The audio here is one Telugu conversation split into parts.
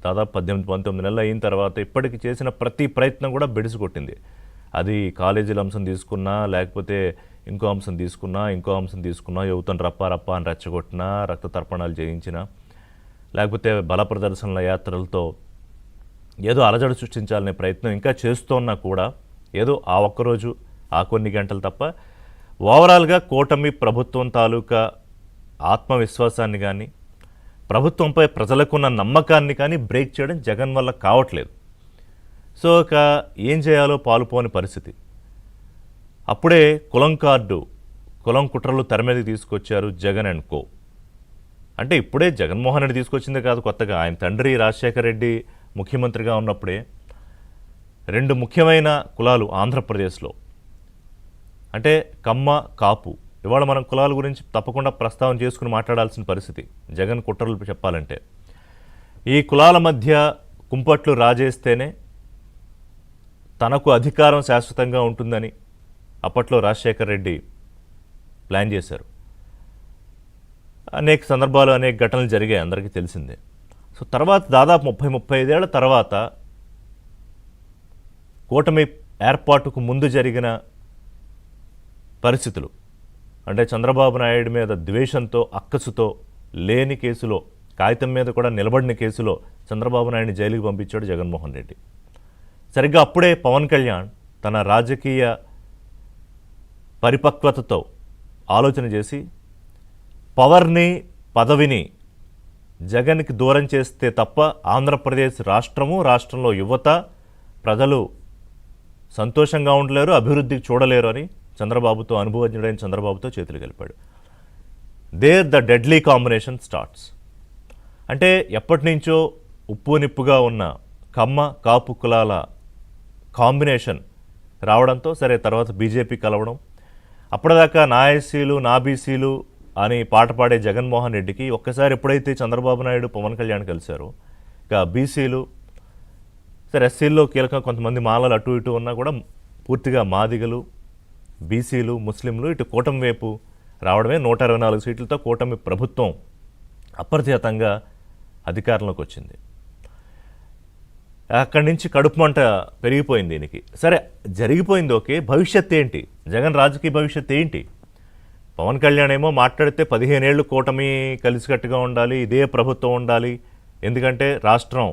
దాదాపు 18-19 నెలలు అయిన తర్వాత ఇప్పటికి చేసిన ప్రతి ప్రయత్నం కూడా బెడిసి కొట్టింది. అది కాలేజీల అంశం తీసుకున్నా, లేకపోతే ఇంకో అంశం తీసుకున్నా యువతను రప్ప అని రెచ్చగొట్టినా, రక్త తర్పణాలు చేయించినా, లేకపోతే బల ప్రదర్శనల యాత్రలతో ఏదో అలజడి సృష్టించాలనే ప్రయత్నం ఇంకా చేస్తున్నా కూడా ఏదో ఆ ఒక్కరోజు ఆ కొన్ని గంటలు తప్ప ఓవరాల్గా కూటమి ప్రభుత్వం తాలూకా ఆత్మవిశ్వాసాన్ని కానీ ప్రభుత్వంపై ప్రజలకున్న నమ్మకాన్ని కానీ బ్రేక్ చేయడం జగన్ వల్ల కావట్లేదు. సో ఇక ఏం చేయాలో పాలుపోని పరిస్థితి. అప్పుడే కులం కుట్రలు తెర మీదకి తీసుకొచ్చారు జగన్ అండ్ కో. అంటే ఇప్పుడే జగన్మోహన్ రెడ్డి తీసుకొచ్చిందే కాదు, కొత్తగా ఆయన తండ్రి రాజశేఖర రెడ్డి ముఖ్యమంత్రిగా ఉన్నప్పుడే 2 ముఖ్యమైన కులాలు ఆంధ్రప్రదేశ్లో, అంటే కమ్మ, కాపు. ఇవాళ మనం కులాల గురించి తప్పకుండా ప్రస్తావన చేసుకుని మాట్లాడాల్సిన పరిస్థితి జగన్ కుట్రలు చెప్పాలంటే. ఈ కులాల మధ్య కుంపట్లు రాజేస్తేనే తనకు అధికారం శాశ్వతంగా ఉంటుందని అప్పట్లో రాజశేఖర రెడ్డి ప్లాన్ చేశారు. అనేక సందర్భాలు, అనేక ఘటనలు జరిగాయి, అందరికీ తెలిసిందే. సో తర్వాత దాదాపు 30-35 ఏళ్ల తర్వాత కూటమి ఏర్పాటుకు ముందు జరిగిన పరిస్థితులు, అంటే చంద్రబాబు నాయుడు మీద ద్వేషంతో, అక్కసుతో లేని కేసులో, కాగితం మీద కూడా నిలబడిన కేసులో చంద్రబాబు నాయుడిని జైలుకి పంపించాడు జగన్మోహన్ రెడ్డి. సరిగ్గా అప్పుడే పవన్ కళ్యాణ్ తన రాజకీయ పరిపక్వతతో ఆలోచన చేసి పవర్ని, పదవిని జగన్కి దూరం చేస్తే తప్ప ఆంధ్రప్రదేశ్ రాష్ట్రంలో యువత, ప్రజలు సంతోషంగా ఉండలేరు, అభివృద్ధికి చూడలేరు అని చంద్రబాబుతో, అనుభవజ్ఞుడైన చంద్రబాబుతో చేతులు కలిపాడు. There the deadly combination starts. అంటే ఎప్పటి నుంచో ఉప్పు నిప్పుగా ఉన్న కమ్మ, కాపు కులాల కాంబినేషన్ రావడంతో సరే తర్వాత బీజేపీ కలవడం, అప్పటిదాకా నా ఎస్సీలు, నా బీసీలు అని పాట పాడే జగన్మోహన్ రెడ్డికి ఒక్కసారి ఎప్పుడైతే చంద్రబాబు నాయుడు, పవన్ కళ్యాణ్ కలిశారో ఇక బీసీలు, సరే ఎస్సీల్లో కీలకంగా కొంతమంది మాలలు అటు ఇటు ఉన్నా కూడా పూర్తిగా మాదిగలు, బీసీలు, ముస్లింలు ఇటు కూటమి వైపు రావడమే. 124 సీట్లతో కూటమి ప్రభుత్వం అప్రతిహతంగా అధికారంలోకి వచ్చింది. అక్కడి నుంచి కడుపు మంట పెరిగిపోయింది దీనికి. సరే జరిగిపోయింది, ఓకే, భవిష్యత్ ఏంటి? జగన్ రాజకీయ భవిష్యత్ ఏంటి? పవన్ కళ్యాణ్ ఏమో మాట్లాడితే 15 ఏళ్ళు కూటమి కలిసికట్టుగా ఉండాలి, ఇదే ప్రభుత్వం ఉండాలి, ఎందుకంటే రాష్ట్రం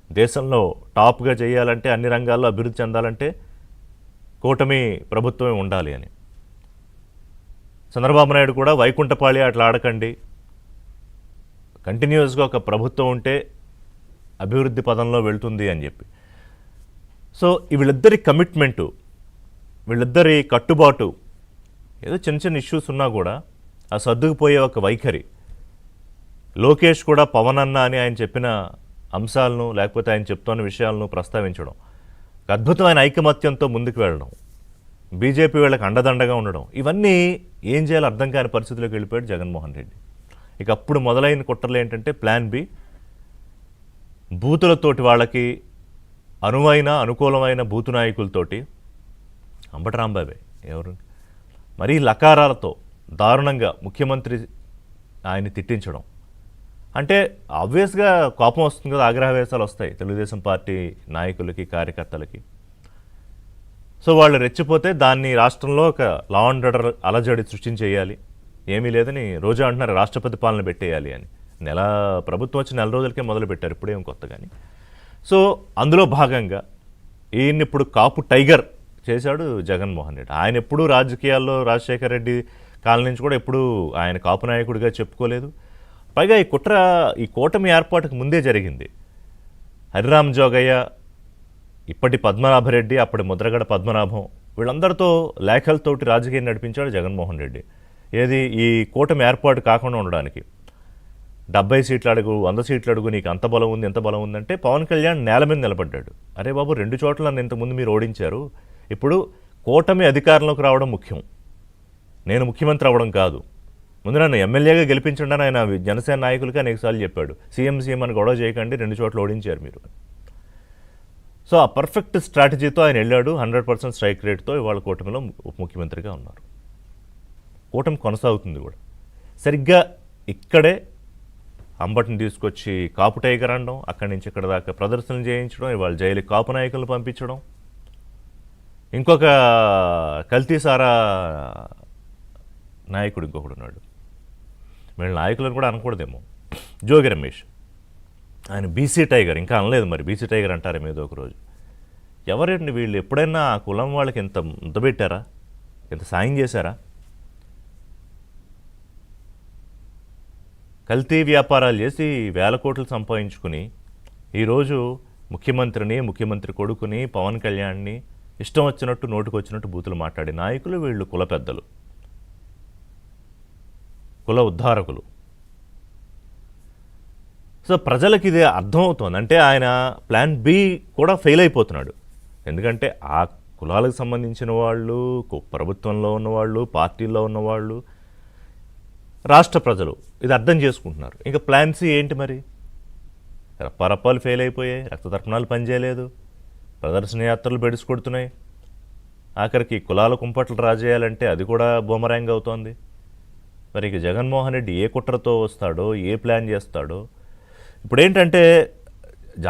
దేశంలో టాప్గా చేయాలంటే, అన్ని రంగాల్లో అభివృద్ధి చెందాలంటే కూటమి ప్రభుత్వమే ఉండాలి అని. చంద్రబాబు నాయుడు కూడా వైకుంఠపాళి అట్లా ఆడకండి, కంటిన్యూస్గా ఒక ప్రభుత్వం ఉంటే అభివృద్ధి పదంలో వెళ్తుంది అని చెప్పి. సో వీళ్ళిద్దరి కమిట్మెంటు, వీళ్ళిద్దరి కట్టుబాటు, ఏదో చిన్న ఇష్యూస్ ఉన్నా కూడా ఆ సర్దుకుపోయే ఒక వైఖరి. లోకేష్ కూడా పవన్ అన్న అని ఆయన చెప్పిన అంశాలను, లేకపోతే ఆయన చెప్తున్న విషయాలను ప్రస్తావించడం, అద్భుతమైన ఐకమత్యంతో ముందుకు వెళ్ళడం, బీజేపీ వీళ్ళకి అండదండగా ఉండడం, ఇవన్నీ ఏం చేయాలో అర్థం కాని పరిస్థితిలోకి వెళ్ళిపోయాడు జగన్మోహన్ రెడ్డి. ఇక అప్పుడు మొదలైన కుట్రలు ఏంటంటే ప్లాన్ బి, బూతులతోటి, వాళ్ళకి అనుకూలమైన బూతు నాయకులతోటి, అంబటి రాంబాబే ఎవరు మరీ లకారాలతో దారుణంగా ముఖ్యమంత్రి ఆయన్ని తిట్టించడం. అంటే ఆబ్వియస్గా కోపం వస్తుంది కదా, ఆగ్రహవేశాలు వస్తాయి తెలుగుదేశం పార్టీ నాయకులకి, కార్యకర్తలకి. సో వాళ్ళు రెచ్చిపోతే దాన్ని రాష్ట్రంలో ఒక లా అండ్ ఆర్డర్ అలజడి సృష్టించేయాలి, ఏమీ లేదని రోజా అంటున్నారు రాష్ట్రపతి పాలన పెట్టేయాలి అని. ప్రభుత్వం వచ్చి 4 రోజులకే మొదలుపెట్టారు, ఇప్పుడేం కొత్త కానీ. సో అందులో భాగంగా ఈయన్ని ఇప్పుడు కాపు టైగర్ చేశాడు జగన్మోహన్ రెడ్డి. ఆయన ఎప్పుడూ రాజకీయాల్లో రాజశేఖర రెడ్డి కాలం నుంచి కూడా ఎప్పుడూ ఆయన కాపు నాయకుడిగా చెప్పుకోలేదు. పైగా ఈ కూటమి ఏర్పాటుకు ముందే జరిగింది. హరిరామ్ జోగయ్య, ఇప్పటి పద్మనాభరెడ్డి, అప్పటి ముద్రగడ పద్మనాభం, వీళ్ళందరితో లేఖలతోటి రాజకీయం నడిపించాడు జగన్మోహన్ రెడ్డి. ఏది ఈ కూటమి ఏర్పాటు కాకుండా ఉండడానికి. 70 సీట్లు అడుగు, 100 సీట్లు అడుగు, నీకు అంత బలం ఉంది, ఎంత బలం ఉందంటే పవన్ కళ్యాణ్ నేల మీద నిలబడ్డాడు. అరే బాబు, 2 చోట్ల నన్ను ఇంతకుముందు మీరు ఓడించారు, ఇప్పుడు కూటమి అధికారంలోకి రావడం ముఖ్యం, నేను ముఖ్యమంత్రి అవ్వడం కాదు. ముందు నన్ను ఎమ్మెల్యేగా గెలిపించండి అని ఆయన జనసేన నాయకులకి అనేకసార్లు చెప్పాడు. సీఎం అని గొడవ చేయకండి, 2 చోట్ల ఓడించారు మీరు. సో ఆ పర్ఫెక్ట్ స్ట్రాటజీతో ఆయన వెళ్ళాడు. 100% స్ట్రైక్ రేట్తో ఇవాళ కూటమిలో ఉప ముఖ్యమంత్రిగా ఉన్నారు. కూటమి కొనసాగుతుంది కూడా. సరిగ్గా ఇక్కడే అంబటిని తీసుకొచ్చి కాపు టైగర్ అనడం, అక్కడి నుంచి ఇక్కడ దాకా ప్రదర్శనలు చేయించడం, ఇవాళ జైలుకి కాపు నాయకులను పంపించడం, ఇంకొక కల్తీసారా నాయకుడు ఇంకొకడు ఉన్నాడు, వీళ్ళ నాయకులను కూడా అనకూడదేమో, జోగి రమేష్, ఆయన బీసీ టైగర్, ఇంకా అనలేదు మరి బీసీ టైగర్ అంటారేమో ఏదో ఒక రోజు. ఎవరండి వీళ్ళు? ఎప్పుడైనా ఆ కులం వాళ్ళకి ఎంత ముద్దబెట్టారా, ఎంత సాయం చేశారా? కల్తీ వ్యాపారాలు చేసి వేల కోట్లు సంపాదించుకుని ఈరోజు ముఖ్యమంత్రిని, ముఖ్యమంత్రి కొడుకుని, పవన్ కళ్యాణ్ని ఇష్టం వచ్చినట్టు నోటుకొచ్చినట్టు బూతులు మాట్లాడే నాయకులు వీళ్ళు కుల పెద్దలు, కుల ఉద్ధారకులు. సో ప్రజలకు ఇదే అర్థమవుతోంది. అంటే ఆయన ప్లాన్ బి కూడా ఫెయిల్ అయిపోతున్నాడు. ఎందుకంటే ఆ కులాలకు సంబంధించిన వాళ్ళు, ప్రభుత్వంలో ఉన్నవాళ్ళు, పార్టీల్లో ఉన్నవాళ్ళు, రాష్ట్ర ప్రజలు ఇది అర్థం చేసుకుంటున్నారు. ఇంకా ప్లాన్ సి ఏంటి మరి? రప్పారప్పాలు ఫెయిల్ అయిపోయాయి, రక్త తర్పణాలు పనిచేయలేదు, ప్రదర్శన యాత్రలు బెడిసి కొడుతున్నాయి, ఆఖరికి కులాల కుంపట్లు రాజేయాలంటే అది కూడా బూమరాంగ్ అవుతోంది. మరి ఇక జగన్మోహన్ రెడ్డి ఏ కుట్రతో వస్తాడో, ఏ ప్లాన్ చేస్తాడో. ఇప్పుడు ఏంటంటే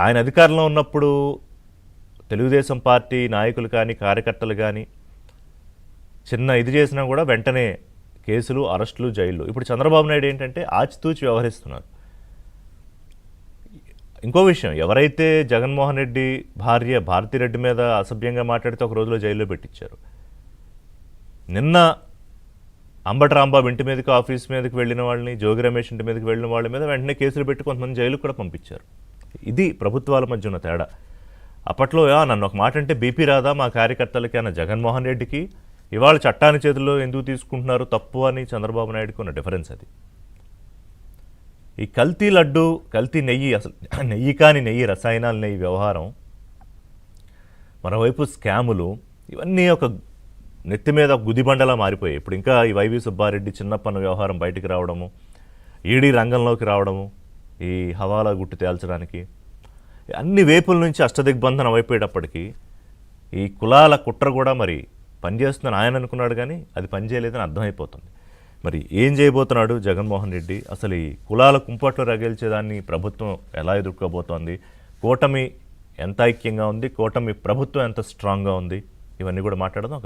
ఆయన అధికారంలో ఉన్నప్పుడు తెలుగుదేశం పార్టీ నాయకులు కానీ, కార్యకర్తలు కానీ చిన్న ఇది చేసినా కూడా వెంటనే కేసులు, అరెస్టులు, జైళ్ళు. ఇప్పుడు చంద్రబాబు నాయుడు ఏంటంటే ఆచితూచి వ్యవహరిస్తున్నారు. ఇంకో విషయం, ఎవరైతే జగన్మోహన్ రెడ్డి భార్య భారతిరెడ్డి మీద అసభ్యంగా మాట్లాడితే ఒక రోజులో జైల్లో పెట్టించారు. నిన్న అంబటి రాంబాబు ఇంటి మీదకి, ఆఫీస్ మీదకి వెళ్ళిన వాళ్ళని, జోగి రమేష్ ఇంటి మీదకి వెళ్ళిన వాళ్ళ మీద వెంటనే కేసులు పెట్టి కొంతమంది జైలుకు కూడా పంపించారు. ఇది ప్రభుత్వాల మధ్య ఉన్న తేడా. అప్పట్లో నన్ను ఒక మాట అంటే బీపీ రాదా మా కార్యకర్తలకి అన్న జగన్మోహన్ రెడ్డికి ఇవాళ చట్టాన్ని చేతుల్లో ఎందుకు తీసుకుంటున్నారు తప్పు అని చంద్రబాబు నాయుడుకి ఉన్న డిఫరెన్స్ అది. ఈ కల్తీ లడ్డు, కల్తీ నెయ్యి, అసలు నెయ్యి కాని నెయ్యి, రసాయనాల నెయ్యి వ్యవహారం, మరోవైపు స్కాములు, ఇవన్నీ ఒక నెత్తి మీద గుదిబండలా మారిపోయాయి. ఇప్పుడు ఇంకా ఈ వైవి సుబ్బారెడ్డి చిన్నప్పన్న వ్యవహారం బయటికి రావడము, ఈడీ రంగంలోకి రావడము, ఈ హవాలా గుట్టు తేల్చడానికి, అన్ని వేపుల నుంచి అష్టదిగ్బంధనం అయిపోయేటప్పటికీ ఈ కులాల కుట్ర కూడా మరి పనిచేస్తుందని ఆయన అనుకున్నాడు, కానీ అది పనిచేయలేదని అర్థమైపోతుంది. మరి ఏం చేయబోతున్నాడు జగన్మోహన్ రెడ్డి? అసలు ఈ కులాల కుంపట్లు రగిల్చేదాన్ని ప్రభుత్వం ఎలా ఎదుర్కోబోతోంది? కూటమి ఎంత ఐక్యంగా ఉంది? కూటమి ప్రభుత్వం ఎంత స్ట్రాంగ్గా ఉంది? ఇవన్నీ కూడా మాట్లాడదాం.